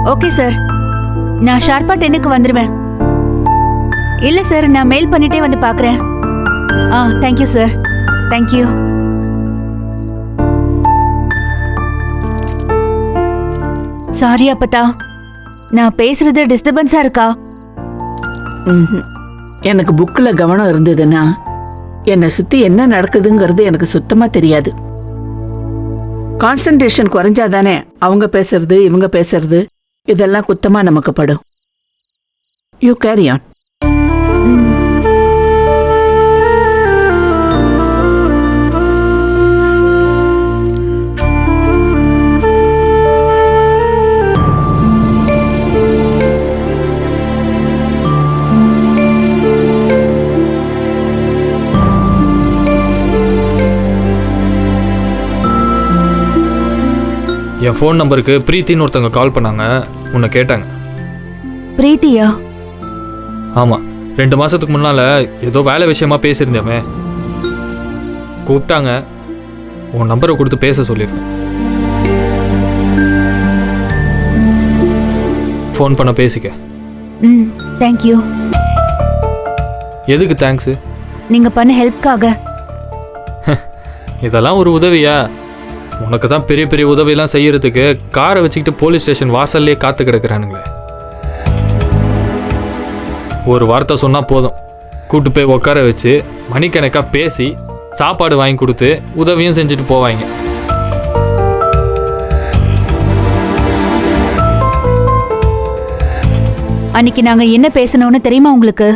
Okay sir, நான் ஷார்ப்பா 10க்கு வந்துருவேன். இல்ல சார், நான் மெயில் பண்ணிட்டே வந்து பாக்குறேன். Thank you sir, thank you. சாரி அப்பதா, நான் பேசுறது டிஸ்டர்பன்ஸா இருக்கா? எனக்கு புக்கில் கவனம் இருந்ததுன்னா என்னை சுத்தி என்ன நடக்குதுங்கிறது எனக்கு சுத்தமா தெரியாது. கான்சன்ட்ரேஷன் குறைஞ்சாதானே அவங்க பேசுறது இவங்க பேசுறது இதெல்லாம் குத்தமா நமக்கு படும். You carry on. N phone நம்பருக்கு பிரீத்தின்னு ஒருத்தவங்க கால் பண்ணாங்க, உன்னை கேட்டாங்க. பிரீத்தியா? ஆமாம், 2 மாதத்துக்கு முன்னால் ஏதோ வேலை விஷயமா பேசியிருந்தேமே, கூப்பிட்டாங்க. உன் நம்பரை கொடுத்து பேச சொல்லியிருக்கேன். ஃபோன் பண்ண பேசிக்க. தேங்க்யூ. எதுக்கு தேங்க்ஸு? நீங்க பண்ண ஹெல்ப்காக. இதெல்லாம் ஒரு உதவியா? உனக்கு தான் பெரிய பெரிய உதவியெல்லாம் செய்யறதுக்கு காரை வச்சுக்கிட்டு போலீஸ் ஸ்டேஷன் வாசல்லே காத்து கிடக்குறானுங்களே. ஒரு வார்த்தை சொன்னால் போதும், கூட்டு போய் உட்கார வச்சு மணிக்கணக்காக பேசி சாப்பாடு வாங்கி கொடுத்து உதவியும் செஞ்சுட்டு போவாங்க. அன்னைக்கு நாங்க என்ன பேசணும்னு தெரியுமா உங்களுக்கு?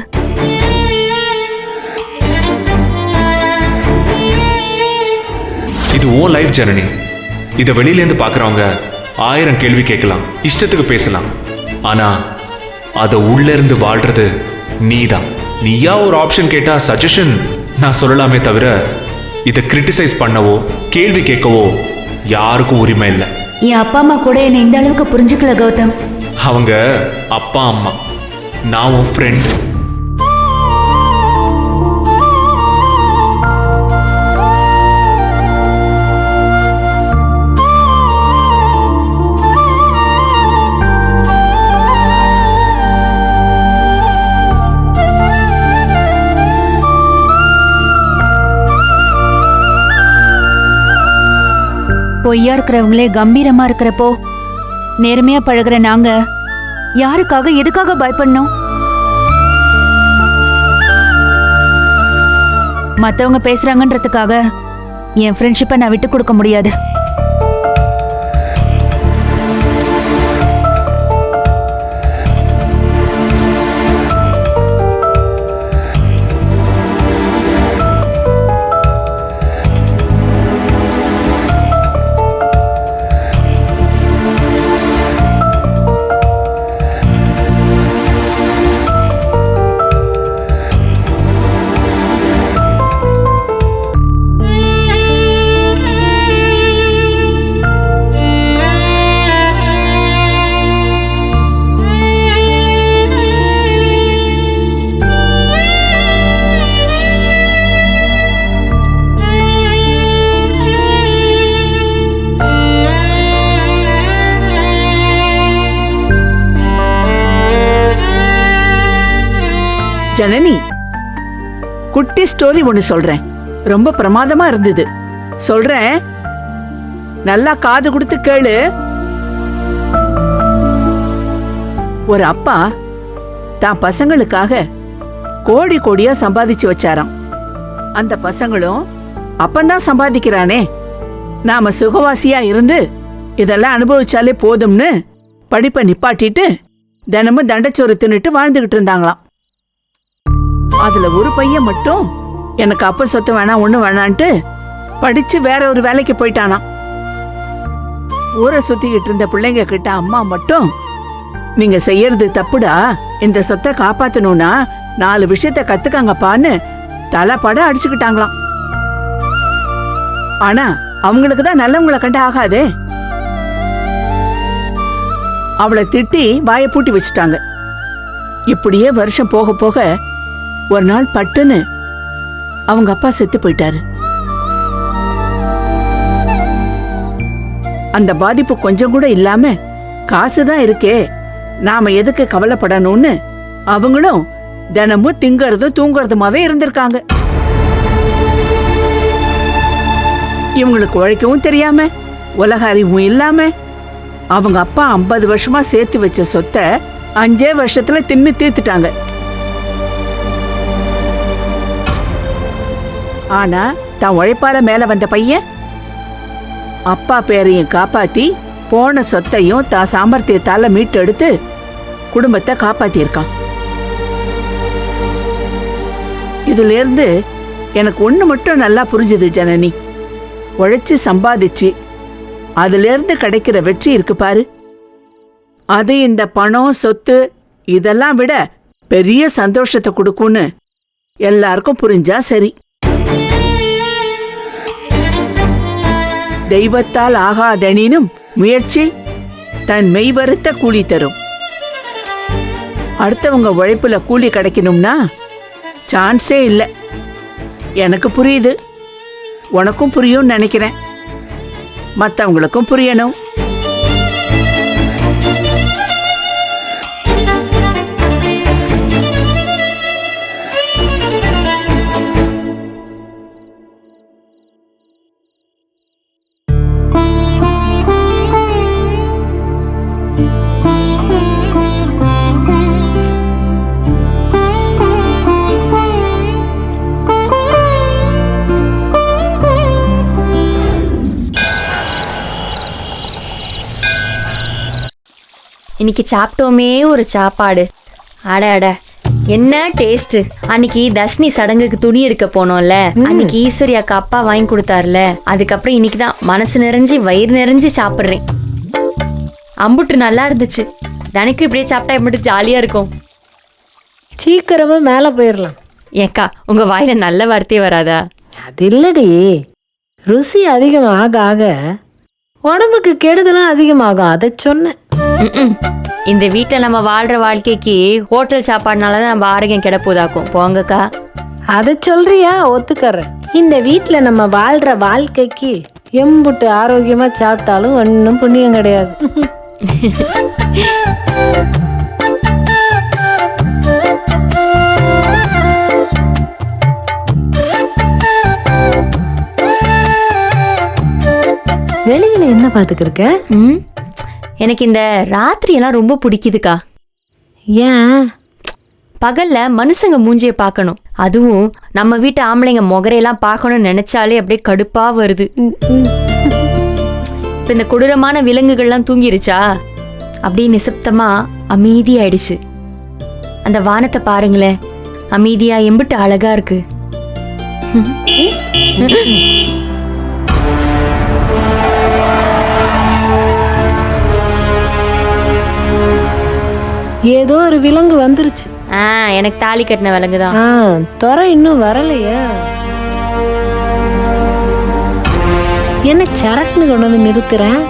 இது ஓ லைஃப் ஜர்னி. இதை வெளியிலேருந்து பார்க்குறவங்க 1000 கேள்வி கேட்கலாம், இஷ்டத்துக்கு பேசலாம். ஆனால் அதை உள்ளேருந்து வாழ்றது நீதான். நீயா ஒரு ஆப்ஷன் கேட்டால் சஜஷன் நான் சொல்லலாமே தவிர இதை கிரிட்டிசைஸ் பண்ணவோ கேள்வி கேட்கவோ யாருக்கும் உரிமை இல்லை. என் அப்பா அம்மா கூட என்னை இந்த அளவுக்கு புரிஞ்சுக்கல கௌதம். அவங்க அப்பா அம்மா, நான் உன் ஃப்ரெண்ட். பொய்யா இருக்கிறவங்களே கம்பீரமா இருக்கிறப்போ நேர்மையா பழகுற நாங்க யாருக்காக எதுக்காக பயப்படணும்? மத்தவங்க பேசுறாங்கன்றதுக்காக என் ஃப்ரெண்ட்ஷிப்பை நான் விட்டு கொடுக்க முடியாது. ஜனனி, குட்டி ஸ்டோரி ஒன்று சொல்றேன். ரொம்ப பிரமாதமா இருந்தது. சொல்றேன், நல்லா காது கொடுத்து கேளு. ஒரு அப்பா தான் பசங்களுக்காக கோடி கோடியா சம்பாதிச்சு வச்சாராம். அந்த பசங்களும் அப்பந்தான் சம்பாதிக்கிறானே, நாம சுகவாசியா இருந்து இதெல்லாம் அனுபவிச்சாலே போதும்னு படிப்பை நிப்பாட்டிட்டு தினமும் தண்டச்சோறு தின்னுட்டு வாழ்ந்துகிட்டு இருந்தாங்களாம். அதுல ஒரு பையன் மட்டும் எனக்கு அப்ப சொத்து வேணாம் ஒண்ணு வேணான்ட்டு படிச்சு வேற ஒரு வேலைக்கு போயிட்டானாம். ஊரை சுத்திக்கிட்டு இருந்த பிள்ளைங்க கிட்ட அம்மா மட்டும், நீங்க செய்யறது தப்புடா, இந்த சொத்தை காப்பாத்தணும்னா 4 விஷயத்த கத்துக்காங்கப்பான்னு தலைப்பட அடிச்சுக்கிட்டாங்களாம். ஆனா அவங்களுக்கு தான் நல்லவங்களை கண்டு ஆகாதே. அவளை திட்டி வாயை பூட்டி வச்சுட்டாங்க. இப்படியே வருஷம் போக போக ஒரு நாள் பட்டுன்னு அவங்க அப்பா செத்து போயிட்டாரு. அந்த பாதிப்பு கொஞ்சம் கூட இல்லாம காசுதான் இருக்கே, நாம எதுக்கு கவலைப்படணும்னு அவங்களும் தினமும் திங்கறதும் தூங்குறதுமாவே இருந்திருக்காங்க. இவங்களுக்கு உழைக்கவும் தெரியாம, உலக அறிவும் இல்லாம, அவங்க அப்பா 50 வருஷமா சேர்த்து வச்ச சொத்தை 5 வருஷத்துல தின்னு தீர்த்துட்டாங்க. ஆனா தான் உழைப்பால மேல வந்த பையன் அப்பா பேரையும் காப்பாத்தி போன சொத்தையும் தான் சாமர்த்தியத்தால மீட்டு எடுத்து குடும்பத்தை காப்பாத்தியிருக்கான். இதுல இருந்து எனக்கு ஒண்ணு மட்டும் நல்லா புரிஞ்சுது ஜனனி. உழைச்சு சம்பாதிச்சு அதுல இருந்து கிடைக்கிற வெற்றி இருக்கு பாரு, அது இந்த பணம் சொத்து இதெல்லாம் விட பெரிய சந்தோஷத்தை கொடுக்கும்னு எல்லாருக்கும் புரிஞ்சா சரி. தெய்வத்தால் ஆகாதெனினும் முயற்சி தன் மெய்வருத்த கூலி தரும். அடுத்தவங்க உழைப்புல கூலி கிடைக்கணும்னா சான்ஸே இல்லை. எனக்கு புரியுது, உனக்கும் புரியும் நினைக்கிறேன், மற்றவங்களுக்கும் புரியணும். இன்னைக்கு சாப்பிட்டோமே ஒரு சாப்பாடு. அட அட என்ன டேஸ்ட். அன்னைக்கு தர்ஷினி சடங்குக்கு துணி எடுக்க போனோம்ல, அன்னைக்கு ஈஸ்வரி அக்கா அப்பா வாங்கி கொடுத்தாருல, அதுக்கப்புறம் இன்னைக்கு தான் மனசு நிறைஞ்சு வயிறு நிறைஞ்சு சாப்பிட்றேன். அம்புட்டு நல்லா இருந்துச்சு. எனக்கு இப்படியே சாப்பிட்டா எப்படி ஜாலியா இருக்கும். சீக்கிரமா மேலே போயிடலாம். ஏக்கா உங்க வாயில நல்ல வார்த்தையே வராதா? அது இல்லடி, ருசி அதிகம் ஆக ஆக உடம்புக்கு கெடுதலும் அதிகமாகும், அதை சொன்னேன். இந்த வீட்டில் நம்ம வாழ்ற வாழ்க்கைக்கு ஹோட்டல் சாப்பாடுனால தான் நம்ம ஆரோக்கியம் கிடப்போதாக்கும். போங்கக்கா. அதை சொல்றியா? ஒத்துக்கறேன். இந்த வீட்டில் நம்ம வாழ்ற வாழ்க்கைக்கு எம்புட்டு ஆரோக்கியமா சாப்பிட்டாலும் ஒன்றும் புண்ணியம் கிடையாது. வெளியில என்ன பாத்துக்கிருக்க? எனக்கு இந்த ராத்திரி எல்லாம் ரொம்ப பிடிக்குதுக்கா. ஏன்? பகல்ல மனுஷங்க மூஞ்சிய பார்க்கணும், அதுவும் நம்ம வீட்டு ஆம்பளைங்க முகரையெல்லாம் பார்க்கணும்னு நினைச்சாலே அப்படியே கடுப்பா வருது. இப்ப இந்த கொடூரமான விலங்குகள்லாம் தூங்கிருச்சா, அப்படியே நிசப்தமா அமைதியாயிடுச்சு. அந்த வானத்தை பாருங்களேன், அமைதியா எம்பிட்டு அழகா இருக்கு. ஏதோ ஒரு விலங்கு வந்துருச்சு. எனக்கு தாலி கட்டின விலங்குதான். துறை இன்னும் வரலையா? என்ன சரக்குன்னு கொண்டு வந்து நிறுத்துறேன்?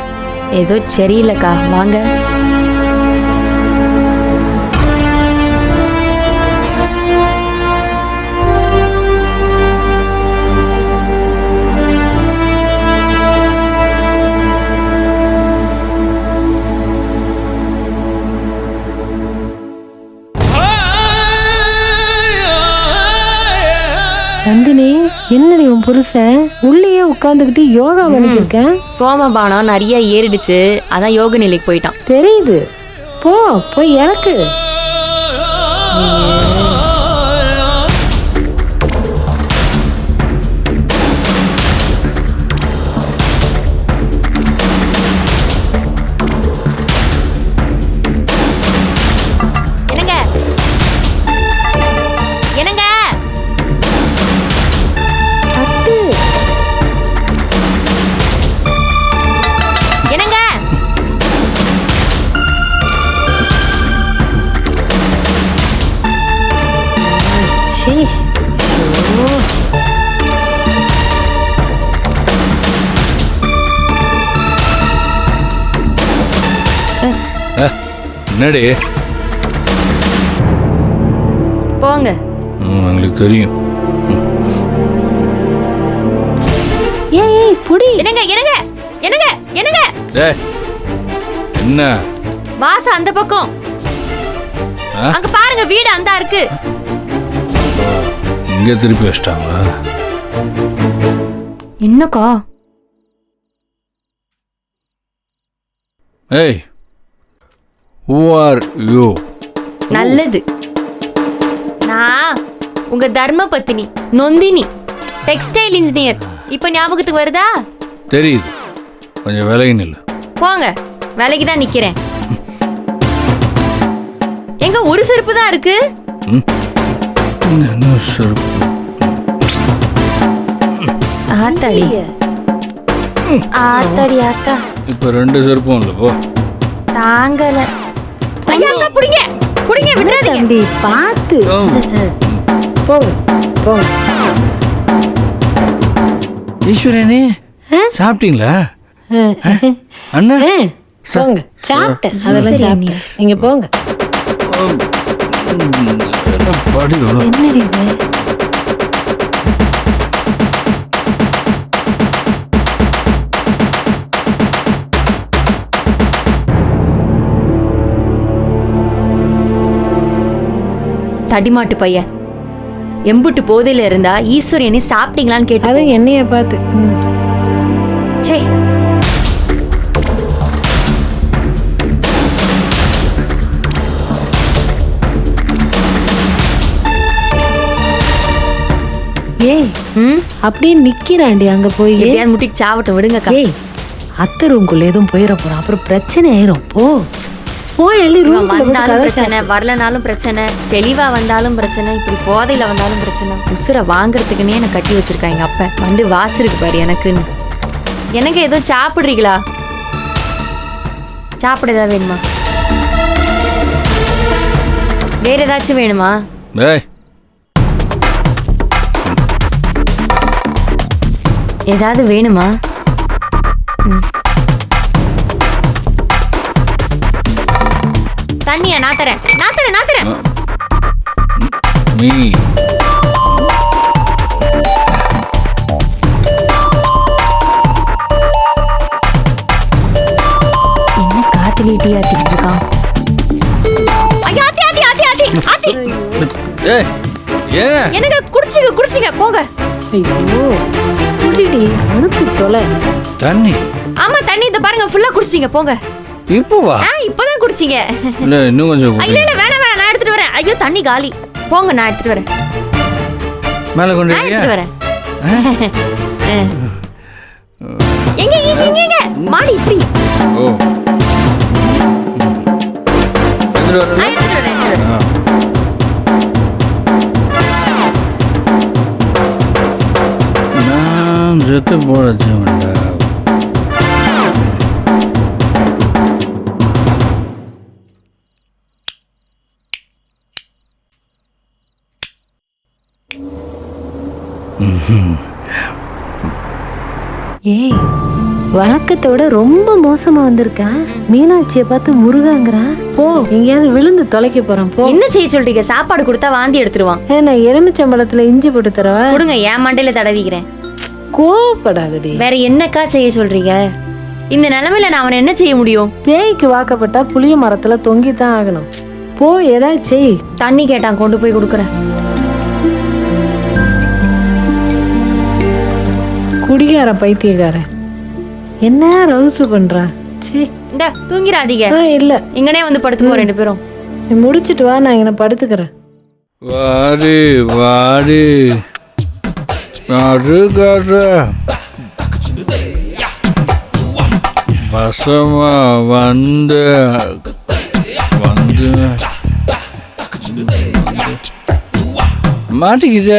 ஏதோ சரியில்லைக்கா, வாங்க. நந்தினி, என்னடி உன் புருஷன் உள்ளேயே உட்காந்துக்கிட்டு யோகா பண்ணிருக்கேன்? சோமபானம் நிறைய ஏறிடுச்சு, அதான் யோக நிலைக்கு போயிட்டான். தெரியுது, போய் இறக்கு. என்னடி போங்க. உங்களுக்கு தெரியும். ஏய் புடி. என்னங்க என்னங்க என்னங்க என்னங்க என்ன வாசம் அந்த பக்கம். அங்க பாருங்க, வீடு அந்த இருக்கு. இங்க திருப்பி வச்சிட்டாங்களா? என்னக்கா? ஏய், who are you? நல்லது. நான் உங்க தர்ம பத்தினி நொந்தினி, டெக்ஸ்டைல் இன்ஜினியர். இப்ப ஞாபகத்துக்கு வருதா? தெரியுது, கொஞ்சம் விலகி நில்லு. போங்க, வேலைக்கு தான் நிக்கிறேன். எங்க ஒரு செருப்பு தான் இருக்கு. என்ன செருப்பு? ஆத்தாடி ஆத்தாடி ஆத்தா, இப்ப 2 செருப்பும் இல்லை. போ. தாங்கல. ஐயா, அக்கா, புடிங்க புடிங்க, விட்டுறாதீங்க. தம்பி பார்த்து போங்க போங்க. ஈஸ்வரனே, சாப்பிட்டீங்களா? அண்ணா போங்க, சாப்பிட்டேன், அதெல்லாம் சாப்பிட்டேன். நீங்க போங்க. படி என்னடி இது? தடிமாட்டு பையன், எம்புட்டு போதையில இருந்தா ஈஸ்வரியனை சாப்பிட்டீங்களான்னு கேட்டு. அது என்னைய பார்த்து. சே, ஏய், அப்படியே நிக்கிறாண்டி அங்க போய். எப்படியாவது முட்டிக்கு சாவட்டும், விடுங்கக்கா. ஏய், அத்தை ரூம்குள்ள எதுவும் போயிட போறோம், அப்புறம் பிரச்சனை ஆயிரும். போ போய் எள்ளி இவன் ரூம்குள்ள போட்டு வந்தாலும் கதை பிரச்சனை, வரலனாலும் பிரச்சனை, தெளிவா வந்தாலும் பிரச்சனை, இப்படி போதையில வந்தாலும் பிரச்சனை. உசுரை வாங்குறதுக்குன்னே எனக்கு கட்டி வச்சிருக்காங்க எங்க அப்ப. வந்து வாச்சிருக்கு பாரு எனக்குன்னு. எனக்கு ஏதோ சாப்பிடுறீங்களா? சாப்பிட ஏதாவது வேணுமா? வேற ஏதாச்சும் வேணுமா? ஏய், ஏதாவது வேணுமா? தண்ணியா? நான் தரேன், நான் தரேன், நான் தரேன். நீ என்ன காத்திலிட்டி ஆத்திக்கிட்டு இருக்கான்? ஐயா, ஆத்தி ஆத்தி ஆத்தி ஆத்தி ஆத்தி. ஏய், ஏன் எனக்கு குடிச்சிங்க குடிச்சிங்க, போங்க. ஐயோ, குடிடி, அனுப்பி தொலை. தண்ணி? ஆமா, தண்ணி இந்த பாருங்க, ஃபுல்லா குடிச்சிங்க, போங்க. இப்போ வா. இப்பதான் குடிச்சிங்க. இல்ல, இன்னும் கொஞ்சம் இல்ல குடி. இல்ல, வேணாம் வேணாம், நான் எடுத்துட்டு வரேன். ஐயோ, தண்ணி காலி. போங்க, நான் எடுத்துட்டு வரேன். மேல கொண்டு நான் போறியா? எடுத்துட்டு வரேன். எங்க எங்க எங்க எங்க மாடி இப்படி. ஓ, எடுத்துட்டு வரல? நான் எடுத்துட்டு வரேன், எடுத்துட்டு வரேன். நான் செத்து போடச்சு வேண்டா. ஏய், வழக்கத்தை விட ரொம்ப மோசமா வந்திருக்கான். மீனாட்சியை பார்த்து முருகாங்கிறான். போ, எங்கேயாவது விழுந்து தொலைக்க போறான். போ. என்ன செய்ய சொல்றீங்க? சாப்பாடு கொடுத்தா வாந்தி எடுத்துருவான். நான் எலுமிச்சம்பழத்துல இஞ்சி போட்டு தரவா? கொடுங்க, என் மண்டையில தடவிக்கிறேன். கோவப்படாதடி. வேற என்னக்கா செய்ய சொல்றீங்க? இந்த நிலைமையில நான் அவனை என்ன செய்ய முடியும்? பேய்க்கு வாக்கப்பட்டா புளிய மரத்துல தொங்கித்தான் ஆகணும். போ, ஏதாவது செய். தண்ணி கேட்டான், கொண்டு போய் கொடுக்குறேன். குடிகாரன், பைத்தியக்காரன். என்ன ரவுசு பண்றான்? சீ. இந்த தூங்கிடாதீங்க, இல்ல, இங்கனே வந்து படுத்துப்போம் 2 பேரும். நீ முடிச்சிட்டு வா, நான் இங்க படுத்துக்கிறேன். வாடி வாடி நடுகற வசமா வந்து வந்து மாட்டிக்கிட்ட.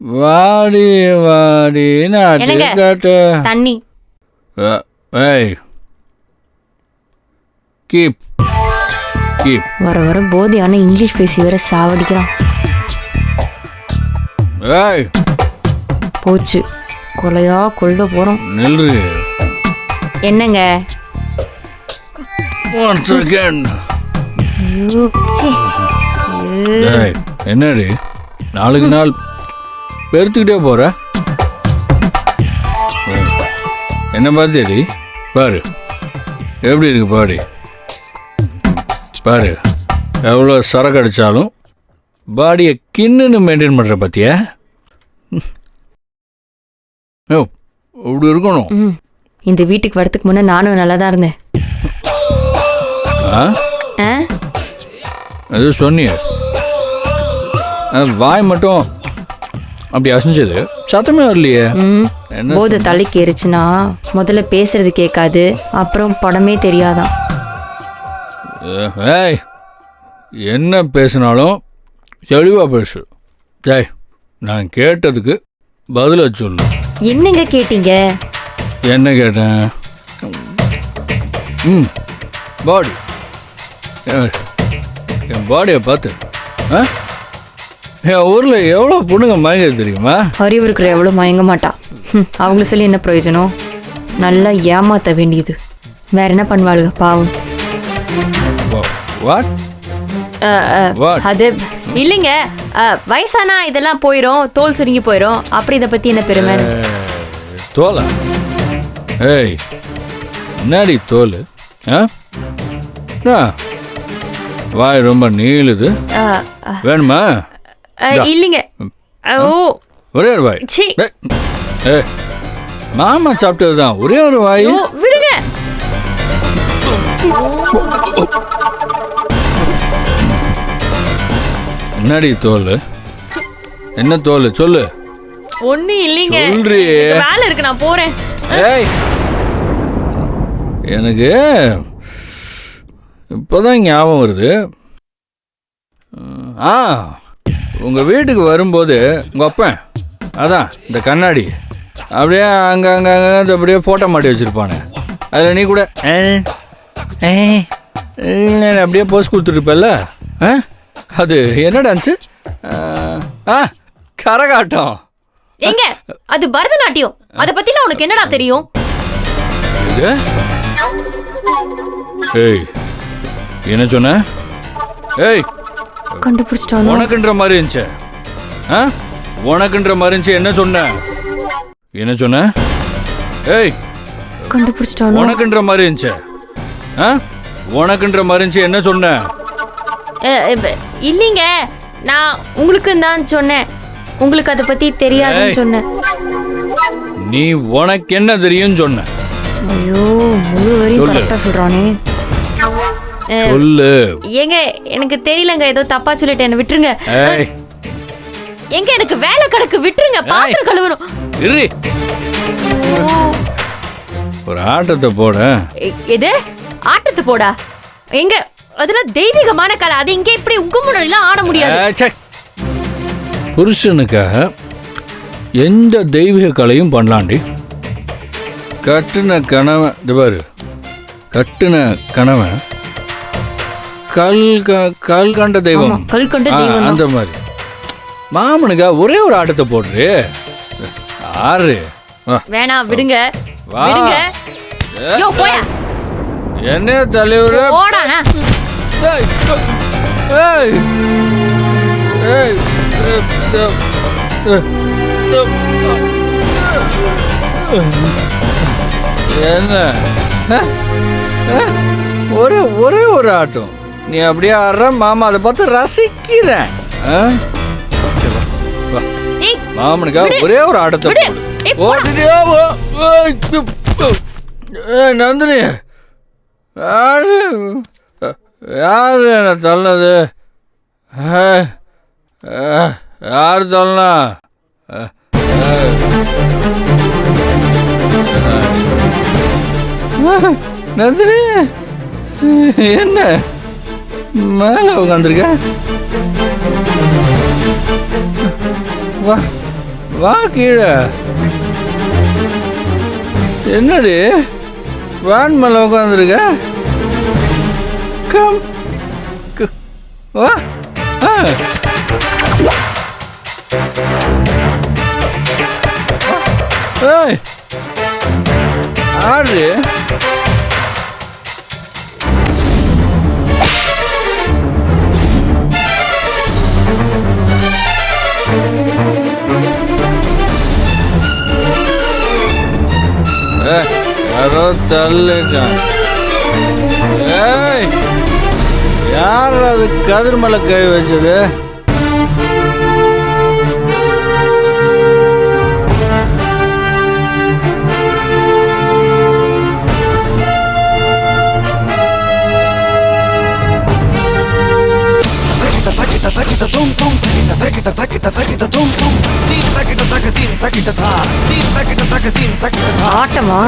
வாடி வாடி என்னங்க? நாட்டு தண்ணி. ஏய், கீப் கீப். வர வர போதையான இங்கிலீஷ் பேசி வர சாவடிக்கிறான். ஏய், போச்சு, கொலையா கொல்ல போறோம். நில்லு. என்னங்க? One second. ஐயோ, சீ. ஏய், என்னடி நாளுக்கு நாள் பெருத்துக்கிட்டே போற? என்ன பார்த்தியடி? பாரு, எப்படி இருக்கு பாடி? பாரு, எவ்வளோ சரக்கு அடித்தாலும் பாடியை கின்னுன்னு மெயின்டைன் பண்ணுற பற்றியா? ஓ, இப்படி இருக்கணும். ம் இந்த வீட்டுக்கு வரதுக்கு முன்னே நானும் நல்லா தான் இருந்தேன். ஆ, ஆ அது சொன்னிய வாய் மட்டும் அப்படி அசைஞ்சது, சத்தமே வரலையே. ம் என்ன போதை தலைக்கு ஏறிச்சுன்னா முதல்ல பேசுறது கேட்காது, அப்புறம் படமே தெரியாதான். ஏய், என்ன பேசினாலும் தெளிவாக பேசு. டேய், நான் கேட்டதுக்கு பதில சொல்லு. என்னங்க கேட்டீங்க? என்ன கேட்டேன்? ம் பாடி, என் பாடியை பார்த்து ஆ, என் ஊரில் எவ்வளோ பொண்ணுங்க மயங்க தெரியுமா? அறிவு இருக்கிற எவ்வளோ மயங்க மாட்டா. அவங்கள சொல்லி என்ன பிரயோஜனம்? நல்லா ஏமாத்த வேண்டியது. வேற என்ன பண்ணுவாளுங்க பாவம். What What? அது இல்லைங்க, வயசானா இதெல்லாம் போயிடும், தோல் சுருங்கி போயிடும். அப்புறம் இதை பத்தி என்ன பெருமை? தோலா? ஏய், என்னடி தோல்? வாய் ரொம்ப நீளுது, வேணுமா? இல்லைங்க. ஓ ஒரே ஒரு வாய். சி ஏய், மாமா சாப்பிட்டது தான் ஒரே ஒரு வாய். ஓ விடுங்க. என்னடி தோல்? என்ன தோல் சொல்லு. ஒண்ணு இல்லைங்க, சொல்றி. வேலை இருக்கு, நான் போறேன். ஏய், எனக்கு இப்போதான் ஞாபகம் வருது. ஆ, உங்கள் வீட்டுக்கு வரும்போது உங்கள் அப்பன் அதான் இந்த கண்ணாடி அப்படியே அங்கே அங்கே அங்கே அப்படியே ஃபோட்டோ மாட்டி வச்சுருப்பானே, அதில் நீ கூட அப்படியே போஸ்ட் கொடுத்துருப்பல்ல. அது என்ன டான்ஸு? கரகாட்டம். எங்க அது பரதநாட்டியம். அதை பத்திலாம் உனக்கு என்னடா தெரியும்? இது ஏய், என்ன சொன்ன? ஏய், கண்டுபிடிச்சிட்டானோ? உனக்குன்ற மாதிரி இருந்துச்சு. உனக்குன்ற மாதிரி இருந்துச்சு. என்ன சொன்ன? என்ன சொன்ன? ஏய், கண்டுபிடிச்சிட்டானோ? உனக்குன்ற மாதிரி இருந்துச்சு. உனக்குன்ற மாதிரி இருந்துச்சு. என்ன சொன்ன? இல்லைங்க, நான் உங்களுக்கு தான் சொன்னேன். உங்களுக்கு அதை பத்தி தெரியாதுன்னு சொன்னேன். நீ உனக்கு என்ன தெரியும் சொன்ன? ஐயோ, முழு வரையும் கரெக்டா சொல்றானே. சொல்லு. ஏங்க எனக்கு தெரியலங்க, ஏதோ தப்பா சொல்லிட்டேன், என்ன விட்டுருங்க. ஏய், எங்க எனக்கு வேலை கிடக்கு, விட்டுருங்க. பாத்திரம் கழுவணும். இரு, ஒரு ஆட்டத்தை போட. எது ஆட்டத்தை போடா? எங்க அதெல்லாம் தெய்வீகமான கலை, அது இங்க இப்படி உங்க முன்னாடிலாம் ஆட முடியாது. புருஷனுக்காக எந்த தெய்வீக கலையும் பண்ணலாண்டி. கட்டுன கணவன், இது பாரு, கட்டுன கணவன் கல் கண்ட தெய்வம், கல் கண்ட தெய்வம் அந்த மாதிரி. மாமனுக்கா ஒரே ஒரு ஆட்டத்தை போடுறு. ஆறு வேணாம், விடுங்க வா. விடுங்க. யோ போயா. என்ன தலைவரே? போடானா. ஏய், ஏய், ஏய், என்ன ஒரே ஒரு ஆட்டம் நீ அப்படியே ஆடுற, மாமா அதை பார்த்து ரசிக்கிறேன். மாமனுக்கா ஒரே ஒரு ஆட்டத்தை போடு. நந்தினி, யாரு என்ன தள்ளது? யாரு தள்ளனா? நந்தினி, என்ன மேல உட்காந்துருக்க? வா வா கீழே. என்னடி வேன் மேல உட்காந்துருக்க? கம் வா. ஏய், ஆடு. யாரோ தள்ளுங்க. ஏய், யார் அது கதிர் மேல கை வச்சது? ஆட்டமா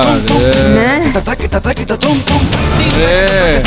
அது என்ன? ஏய்,